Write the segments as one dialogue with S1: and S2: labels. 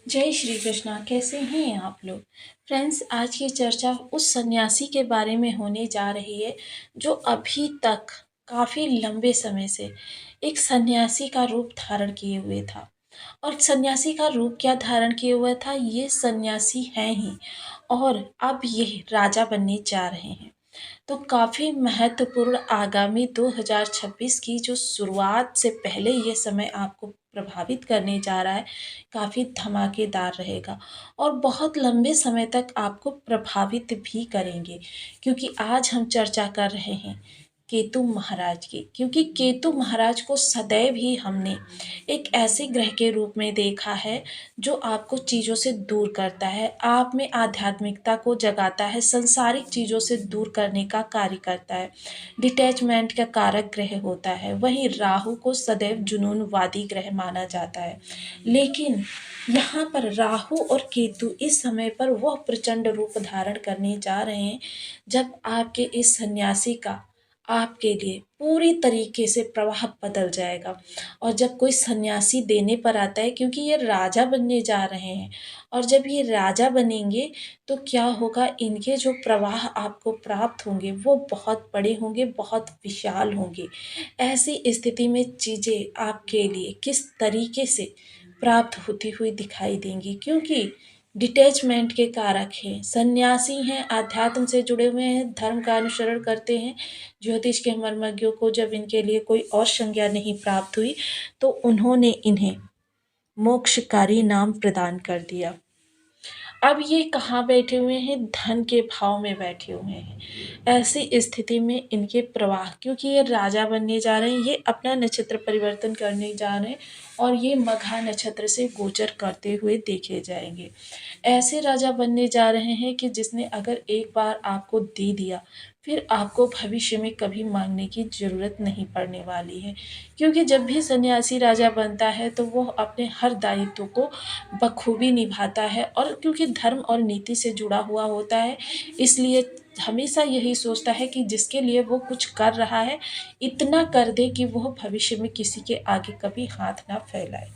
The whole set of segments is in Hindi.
S1: जय श्री कृष्णा। कैसे हैं आप लोग? फ्रेंड्स, आज की चर्चा उस सन्यासी के बारे में होने जा रही है जो अभी तक काफ़ी लंबे समय से एक सन्यासी का रूप धारण किए हुए था। और सन्यासी का रूप क्या धारण किए हुआ था, ये सन्यासी हैं ही, और अब ये राजा बनने जा रहे हैं। तो काफ़ी महत्वपूर्ण आगामी 2026 की जो शुरुआत से पहले ये समय आपको प्रभावित करने जा रहा है, काफ़ी धमाकेदार रहेगा और बहुत लंबे समय तक आपको प्रभावित भी करेंगे। क्योंकि आज हम चर्चा कर रहे हैं केतु महाराज की, क्योंकि केतु महाराज को सदैव ही हमने एक ऐसे ग्रह के रूप में देखा है जो आपको चीज़ों से दूर करता है, आप में आध्यात्मिकता को जगाता है, संसारिक चीज़ों से दूर करने का कार्य करता है, डिटैचमेंट का कारक ग्रह होता है। वहीं राहु को सदैव जुनूनवादी ग्रह माना जाता है। लेकिन यहाँ पर राहु और केतु इस समय पर वह प्रचंड रूप धारण करने जा रहे हैं जब आपके इस सन्यासी का आपके लिए पूरी तरीके से प्रवाह बदल जाएगा। और जब कोई सन्यासी देने पर आता है, क्योंकि ये राजा बनने जा रहे हैं, और जब ये राजा बनेंगे तो क्या होगा, इनके जो प्रवाह आपको प्राप्त होंगे वो बहुत बड़े होंगे, बहुत विशाल होंगे। ऐसी स्थिति में चीज़ें आपके लिए किस तरीके से प्राप्त होती हुई दिखाई देंगी, क्योंकि डिटैचमेंट के कारक हैं, सन्यासी हैं, आध्यात्म से जुड़े हुए हैं, धर्म का अनुसरण करते हैं। ज्योतिष के मर्मज्ञों को जब इनके लिए कोई और संज्ञा नहीं प्राप्त हुई तो उन्होंने इन्हें मोक्षकारी नाम प्रदान कर दिया। अब ये कहाँ बैठे हुए हैं? धन के भाव में बैठे हुए हैं। ऐसी स्थिति में इनके प्रवाह, क्योंकि ये राजा बनने जा रहे हैं, ये अपना नक्षत्र परिवर्तन करने जा रहे हैं और ये मघा नक्षत्र से गोचर करते हुए देखे जाएंगे। ऐसे राजा बनने जा रहे हैं कि जिसने अगर एक बार आपको दे दिया, फिर आपको भविष्य में कभी मांगने की ज़रूरत नहीं पड़ने वाली है। क्योंकि जब भी सन्यासी राजा बनता है तो वो अपने हर दायित्व को बखूबी निभाता है, और क्योंकि धर्म और नीति से जुड़ा हुआ होता है, इसलिए हमेशा यही सोचता है कि जिसके लिए वो कुछ कर रहा है, इतना कर दे कि वो भविष्य में किसी के आगे कभी हाथ ना फैलाए।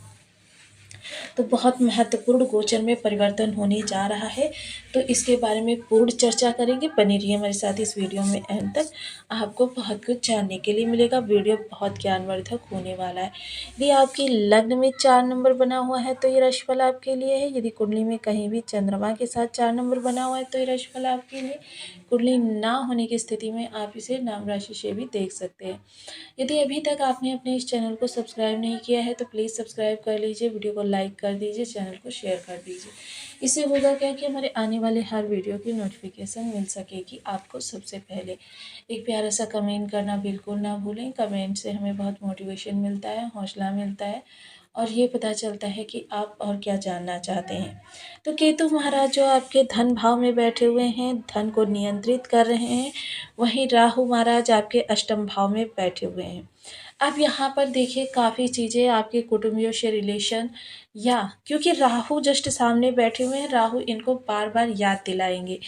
S1: तो बहुत महत्वपूर्ण गोचर में परिवर्तन होने जा रहा है। तो इसके बारे में पूर्ण चर्चा करेंगे। बने रहिए हमारे साथ इस वीडियो में अंत तक, आपको बहुत कुछ जानने के लिए मिलेगा। वीडियो बहुत ज्ञानवर्धक होने वाला है। यदि आपकी लग्न में 4 नंबर बना हुआ है तो ये राशिफल आपके लिए है। यदि कुंडली में कहीं भी चंद्रमा के साथ 4 नंबर बना हुआ है तो ये राशिफल आपके लिए। कुंडली ना होने की स्थिति में आप इसे नाम राशि से भी देख सकते हैं। यदि अभी तक आपने अपने इस चैनल को सब्सक्राइब नहीं किया है तो प्लीज़ सब्सक्राइब कर लीजिए, वीडियो को लाइक कर दीजिए, चैनल को शेयर कर दीजिए। इससे होगा क्या कि हमारे आने वाले हर वीडियो की नोटिफिकेशन मिल सकेगी आपको सबसे पहले। एक प्यारा सा कमेंट करना बिल्कुल ना भूलें। कमेंट से हमें बहुत मोटिवेशन मिलता है, हौसला मिलता है, और ये पता चलता है कि आप और क्या जानना चाहते हैं। तो केतु महाराज जो आपके धन भाव में बैठे हुए हैं, धन को नियंत्रित कर रहे हैं, वहीं राहु महाराज आपके अष्टम भाव में बैठे हुए हैं। अब यहाँ पर देखिए, काफ़ी चीज़ें आपके कुटुंबियों से रिलेशन, या क्योंकि राहु जस्ट सामने बैठे हुए हैं, राहु इनको बार बार याद दिलाएंगे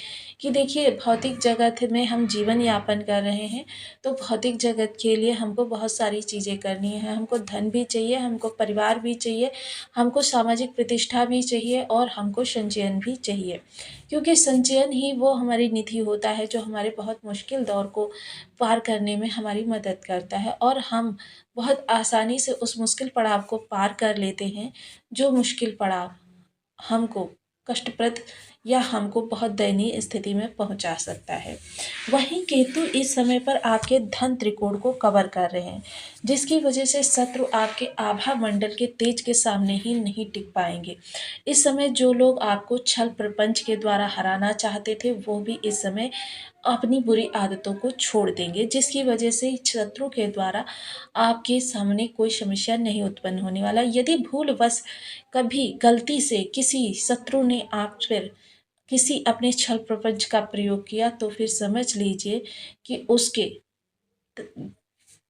S1: कि देखिए, भौतिक जगत में हम जीवन यापन कर रहे हैं, तो भौतिक जगत के लिए हमको बहुत सारी चीज़ें करनी है। हमको धन भी चाहिए, हमको परिवार भी चाहिए, हमको सामाजिक प्रतिष्ठा भी चाहिए, और हमको संचयन भी चाहिए। क्योंकि संचयन ही वो हमारी निधि होता है जो हमारे बहुत मुश्किल दौर को पार करने में हमारी मदद करता है, और हम बहुत आसानी से उस मुश्किल पड़ाव को पार कर लेते हैं जो मुश्किल पड़ाव हमको कष्टप्रद या हमको बहुत दयनीय स्थिति में पहुंचा सकता है। वहीं केतु इस समय पर आपके धन त्रिकोण को कवर कर रहे हैं, जिसकी वजह से शत्रु आपके आभा मंडल के तेज के सामने ही नहीं टिक पाएंगे। इस समय जो लोग आपको छल प्रपंच के द्वारा हराना चाहते थे, वो भी इस समय अपनी बुरी आदतों को छोड़ देंगे, जिसकी वजह से शत्रु के द्वारा आपके सामने कोई समस्या नहीं उत्पन्न होने वाला। यदि भूलवश कभी गलती से किसी शत्रु ने आप पर किसी अपने छल प्रपंच का प्रयोग किया, तो फिर समझ लीजिए कि उसके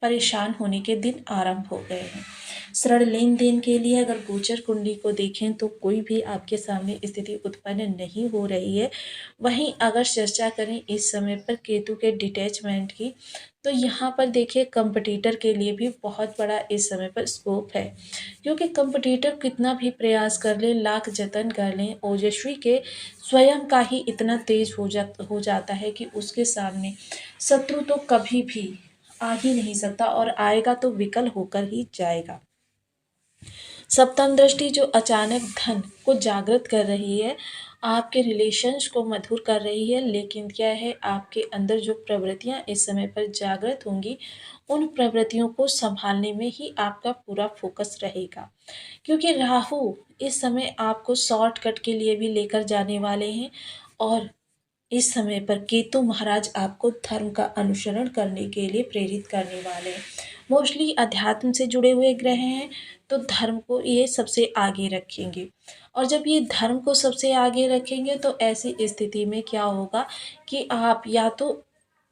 S1: परेशान होने के दिन आरंभ हो गए हैं। सरल लेन देन के लिए अगर गोचर कुंडली को देखें तो कोई भी आपके सामने स्थिति उत्पन्न नहीं हो रही है। वहीं अगर चर्चा करें इस समय पर केतु के डिटैचमेंट की, तो यहाँ पर देखिए कंपटीटर के लिए भी बहुत बड़ा इस समय पर स्कोप है, क्योंकि कंपटीटर कितना भी प्रयास कर ले, लाख जतन कर लें, ओजस्वी के स्वयं का ही इतना तेज हो जाता है कि उसके सामने शत्रु तो कभी भी आ ही नहीं सकता, और आएगा तो विकल होकर ही जाएगा। सप्तम दृष्टि जो अचानक धन को जागृत कर रही है, आपके रिलेशंस को मधुर कर रही है, लेकिन क्या है, आपके अंदर जो प्रवृत्तियां इस समय पर जागृत होंगी, उन प्रवृत्तियों को संभालने में ही आपका पूरा फोकस रहेगा, क्योंकि राहु इस समय आपको शॉर्टकट के लिए भी लेकर जाने वाले हैं, और इस समय पर केतु महाराज आपको धर्म का अनुसरण करने के लिए प्रेरित करने वाले हैं। मोस्टली अध्यात्म से जुड़े हुए ग्रह हैं, तो धर्म को ये सबसे आगे रखेंगे, और जब ये धर्म को सबसे आगे रखेंगे तो ऐसी स्थिति में क्या होगा कि आप या तो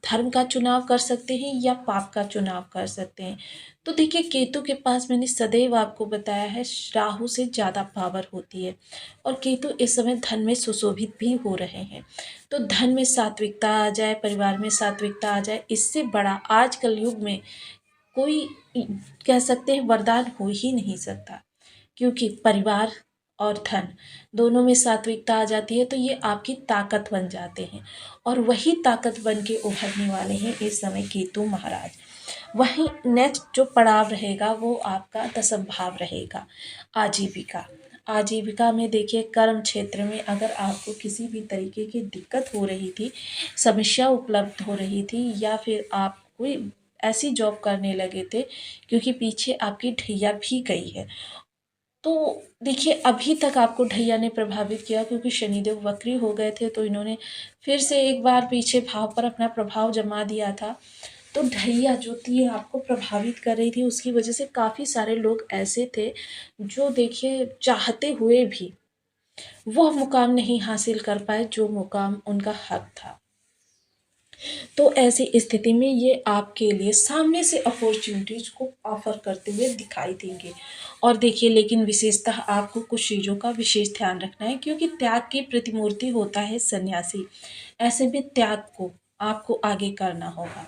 S1: धर्म का चुनाव कर सकते हैं या पाप का चुनाव कर सकते हैं। तो देखिए केतु के पास मैंने सदैव आपको बताया है राहु से ज़्यादा पावर होती है, और केतु इस समय धन में सुशोभित भी हो रहे हैं। तो धन में सात्विकता आ जाए, परिवार में सात्विकता आ जाए, इससे बड़ा आज कल युग में कोई कह सकते हैं वरदान हो ही नहीं सकता, क्योंकि परिवार और धन दोनों में सात्विकता आ जाती है तो ये आपकी ताकत बन जाते हैं, और वही ताकत बन के उभरने वाले हैं इस समय केतु महाराज। वहीं नेक्स्ट जो पड़ाव रहेगा वो आपका दसम भाव रहेगा, आजीविका। आजीविका में देखिए कर्म क्षेत्र में अगर आपको किसी भी तरीके की दिक्कत हो रही थी, समस्या उपलब्ध हो रही थी, या फिर आप कोई ऐसी जॉब करने लगे थे क्योंकि पीछे आपकी ढैया भी गई है, तो देखिए अभी तक आपको ढैया ने प्रभावित किया, क्योंकि शनिदेव वक्री हो गए थे तो इन्होंने फिर से एक बार पीछे भाव पर अपना प्रभाव जमा दिया था। तो ढैया जो थी आपको प्रभावित कर रही थी, उसकी वजह से काफ़ी सारे लोग ऐसे थे जो देखिए चाहते हुए भी वह मुकाम नहीं हासिल कर पाए जो मुकाम उनका हक था। तो ऐसी स्थिति में ये आपके लिए सामने से अपॉर्चुनिटीज को ऑफर करते हुए दिखाई देंगे, और देखिए लेकिन विशेषतः आपको कुछ चीज़ों का विशेष ध्यान रखना है, क्योंकि त्याग की प्रतिमूर्ति होता है सन्यासी। ऐसे में त्याग को आपको आगे करना होगा,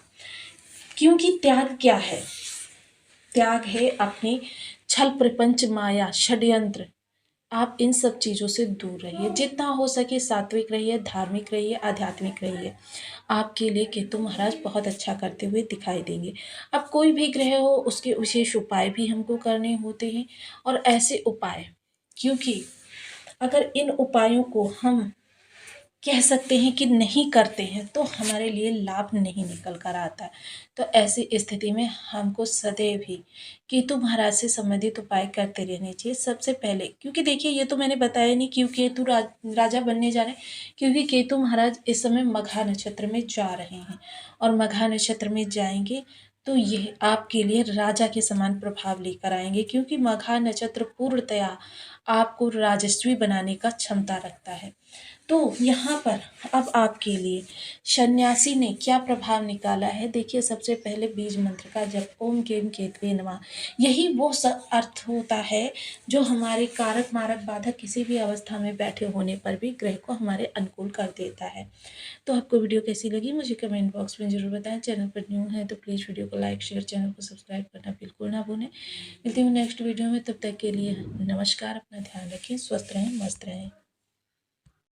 S1: क्योंकि त्याग क्या है, त्याग है अपनी छल प्रपंच माया षड्यंत्र, आप इन सब चीज़ों से दूर रहिए, जितना हो सके सात्विक रहिए, धार्मिक रहिए, आध्यात्मिक रहिए। आपके लिए केतु महाराज बहुत अच्छा करते हुए दिखाई देंगे। अब कोई भी ग्रह हो उसके विशेष उपाय भी हमको करने होते हैं, और ऐसे उपाय, क्योंकि अगर इन उपायों को हम कह सकते हैं कि नहीं करते हैं तो हमारे लिए लाभ नहीं निकल कर आता है। तो ऐसी स्थिति में हमको सदैव ही केतु महाराज से संबंधित उपाय करते रहने चाहिए सबसे पहले, क्योंकि देखिए ये तो मैंने बताया नहीं क्यों केतु राजा बनने जा रहे हैं, क्योंकि केतु महाराज इस समय मघा नक्षत्र में जा रहे हैं, और मघा नक्षत्र में जाएंगे तो ये आपके लिए राजा के समान प्रभाव लेकर आएंगे, क्योंकि मघा नक्षत्र पूर्णतया आपको राजस्वी बनाने का क्षमता रखता है। तो यहाँ पर अब आपके लिए सन्यासी ने क्या प्रभाव निकाला है, देखिए सबसे पहले बीज मंत्र का जप, ओम केम केतवे नमः। यही वो अर्थ होता है जो हमारे कारक मारक बाधक किसी भी अवस्था में बैठे होने पर भी ग्रह को हमारे अनुकूल कर देता है। तो आपको वीडियो कैसी लगी मुझे कमेंट बॉक्स में जरूर बताएं। चैनल पर न्यू है तो प्लीज़ वीडियो को लाइक शेयर, चैनल को सब्सक्राइब करना बिल्कुल ना भूलें। मिलती हूँ नेक्स्ट वीडियो में, तब तक के लिए नमस्कार, अपना ध्यान रखें, स्वस्थ रहें, मस्त रहें।